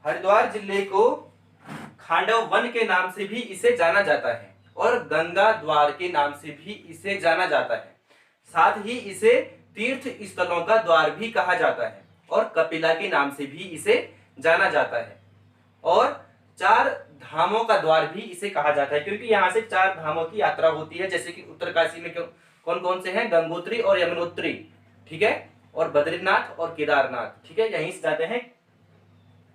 हरिद्वार जिले को खांडव वन के नाम से भी इसे जाना जाता है और गंगा द्वार के नाम से भी इसे जाना जाता है। साथ ही इसे तीर्थ स्थलों का द्वार भी कहा जाता है और कपिला के नाम से भी इसे जाना जाता है और चार धामों का द्वार भी इसे कहा जाता है, क्योंकि यहाँ से चार धामों की यात्रा होती है। जैसे कि उत्तरकाशी में कौन कौन से हैं? गंगोत्री और यमुनोत्री, ठीक है, और बद्रीनाथ और केदारनाथ, ठीक है, यहीं से जाते हैं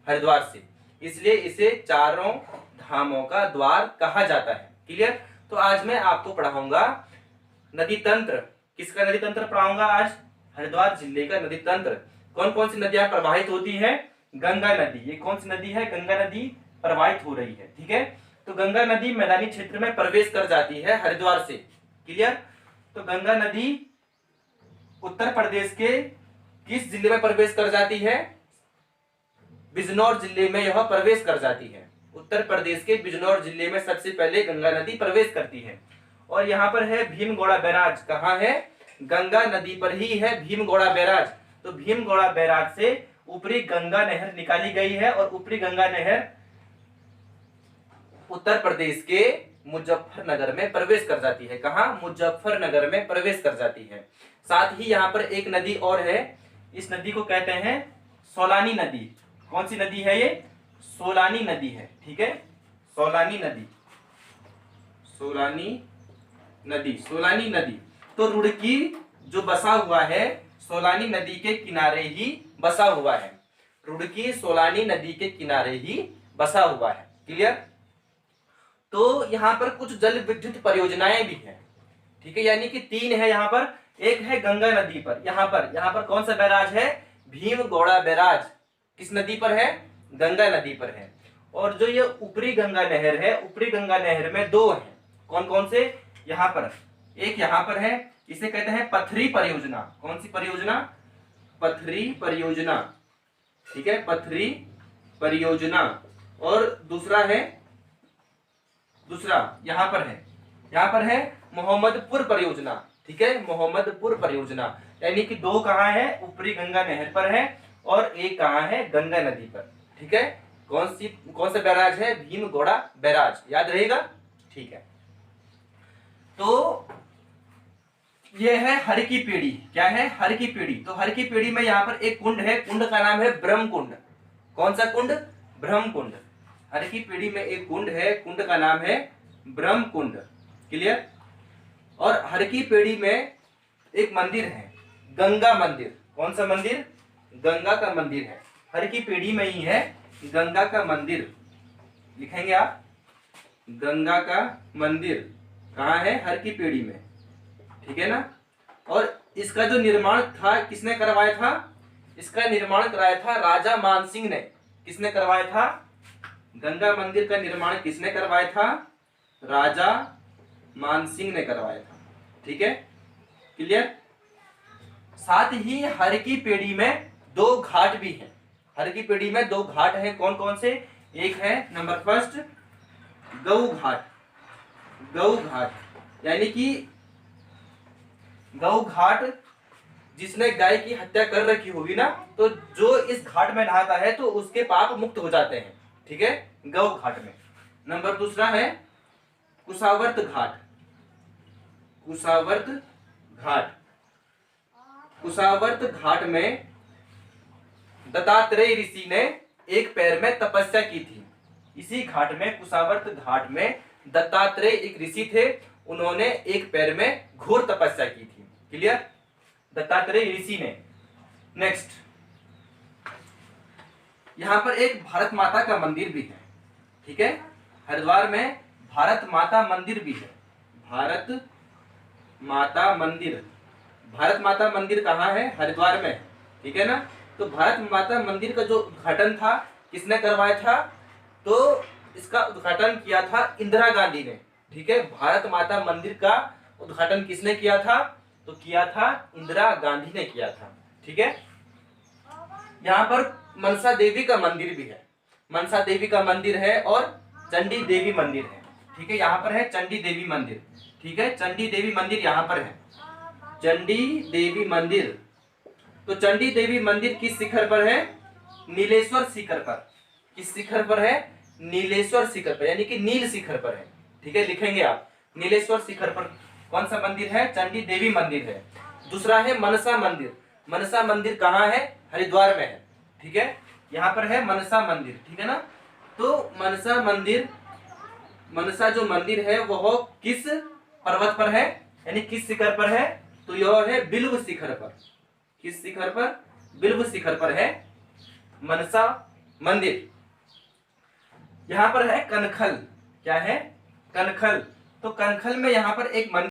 हरिद्वार से, इसलिए इसे चारों धामों का द्वार कहा जाता है। क्लियर? तो आज मैं आपको पढ़ाऊंगा नदी तंत्र। किसका नदी तंत्र पढ़ाऊंगा आज? हरिद्वार जिले का नदी तंत्र। कौन कौन सी नदियां प्रवाहित होती है? गंगा नदी। ये कौन सी नदी है? गंगा नदी प्रवाहित हो रही है, ठीक है। तो गंगा नदी मैदानी क्षेत्र में प्रवेश कर जाती है हरिद्वार से। क्लियर? तो गंगा नदी उत्तर प्रदेश के किस जिले में प्रवेश कर जाती है? बिजनौर जिले में यह प्रवेश कर जाती है। उत्तर प्रदेश के बिजनौर जिले में सबसे पहले गंगा नदी प्रवेश करती है। और यहाँ पर है भीमगौड़ा बैराज। कहाँ है? गंगा नदी पर ही है भीमगौड़ा बैराज। तो भीमगौड़ा बैराज से ऊपरी गंगा नहर निकाली गई है और ऊपरी गंगा नहर उत्तर प्रदेश के मुजफ्फरनगर में प्रवेश कर जाती है। कहाँ? मुजफ्फरनगर में प्रवेश कर जाती है। साथ ही यहाँ पर एक नदी और है, इस नदी को कहते हैं सोलानी नदी। कौन सी नदी है ये? सोलानी नदी है, ठीक है, सोलानी नदी, सोलानी नदी, सोलानी नदी। तो रुड़की जो बसा हुआ है सोलानी नदी के किनारे ही बसा हुआ है। रुड़की सोलानी नदी के किनारे ही बसा हुआ है। क्लियर? तो यहाँ पर कुछ जल विद्युत परियोजनाएं भी हैं, ठीक है, यानी कि तीन है यहाँ पर। एक है गंगा नदी पर, यहाँ पर कौन सा बैराज है? भीमगौड़ा बैराज। किस नदी पर है? गंगा नदी पर है। और जो ये ऊपरी गंगा नहर है, ऊपरी गंगा नहर में दो हैं। कौन कौन से? यहाँ पर एक, यहाँ पर है, इसे कहते हैं पथरी परियोजना। कौन सी परियोजना? पथरी परियोजना, ठीक है, पथरी परियोजना। और दूसरा यहाँ पर है मोहम्मदपुर परियोजना, ठीक है, मोहम्मदपुर परियोजना। यानी कि दो कहाँ है? ऊपरी गंगा नहर पर है और एक कहाँ है? गंगा नदी पर, ठीक है। कौन सा बैराज है? भीमगौड़ा बैराज। याद रहेगा, ठीक है। तो यह है हर की पीढ़ी। क्या है? हर की पीढ़ी। तो हर की पीढ़ी में यहाँ पर एक कुंड है, कुंड का नाम है ब्रह्म कुंड। कौन सा कुंड? ब्रह्म कुंड। हर की पीढ़ी में एक कुंड है, कुंड का नाम है ब्रह्म कुंड। क्लियर? और हर की पीढ़ी में एक मंदिर है, गंगा मंदिर। कौन सा मंदिर? गंगा का मंदिर है। हर की पीढ़ी में ही है गंगा का मंदिर। लिखेंगे आप, गंगा का मंदिर कहाँ है? हर की पीढ़ी में, ठीक है ना। और इसका जो निर्माण था किसने करवाया था? इसका निर्माण कराया था राजा मानसिंह ने। किसने करवाया था? गंगा मंदिर का निर्माण किसने करवाया था? राजा मानसिंह ने करवाया था, ठीक है। क्लियर? साथ ही हर की पीढ़ी में दो घाट भी हैं। हर की पीढ़ी में दो घाट हैं। कौन कौन से? एक है नंबर फर्स्ट गौ घाट। गौ घाट यानी कि गौ घाट, जिसने गाय की हत्या कर रखी होगी ना, तो जो इस घाट में नहाता है तो उसके पाप मुक्त हो जाते हैं, ठीक है, गौ घाट में। नंबर दूसरा है कुशावर्त घाट। कुशावर्त घाट, कुशावर्त घाट में दत्तात्रेय ऋषि ने एक पैर में तपस्या की थी। इसी घाट में, कुशावर्त घाट में दत्तात्रेय एक ऋषि थे, उन्होंने एक पैर में घोर तपस्या की थी। क्लियर? दत्तात्रेय ऋषि ने। नेक्स्ट, यहां पर एक भारत माता का मंदिर भी है, ठीक है, हरिद्वार में भारत माता मंदिर भी है। भारत माता मंदिर। भारत माता मंदिर कहाँ है? हरिद्वार में, ठीक है ना। तो भारत माता मंदिर का जो उद्घाटन था किसने करवाया था? तो इसका उद्घाटन किया था इंदिरा गांधी ने, ठीक है। भारत माता मंदिर का उद्घाटन किसने किया था? तो किया था इंदिरा गांधी ने किया था, ठीक है। यहाँ पर मनसा देवी का मंदिर भी है। मनसा देवी का मंदिर है और चंडी देवी मंदिर है, ठीक है। यहाँ पर है चंडी देवी मंदिर, ठीक है, चंडी देवी मंदिर यहाँ पर है, चंडी देवी मंदिर। तो चंडी देवी मंदिर किस शिखर पर है? नीलेश्वर शिखर पर, किस शिखर पर है? नीलेश्वर शिखर पर, यानी कि नील शिखर पर है। ठीक है, लिखेंगे आप नीलेश्वर शिखर पर कौन सा मंदिर है? चंडी देवी मंदिर है। दूसरा है मनसा मंदिर। मनसा मंदिर कहाँ है? हरिद्वार में है। ठीक है, यहाँ पर है मनसा मंदिर। ठीक है ना, तो मनसा मंदिर, मनसा जो मंदिर है वह किस पर्वत पर है, यानी किस शिखर पर है? तो यह है बिल्व शिखर पर। किस शिखर पर? बिल्व शिखर पर है मनसा मंदिर। यहाँ पर है कनखल। क्या है? कनखल। तो कनखल में यहाँ पर एक मंदिर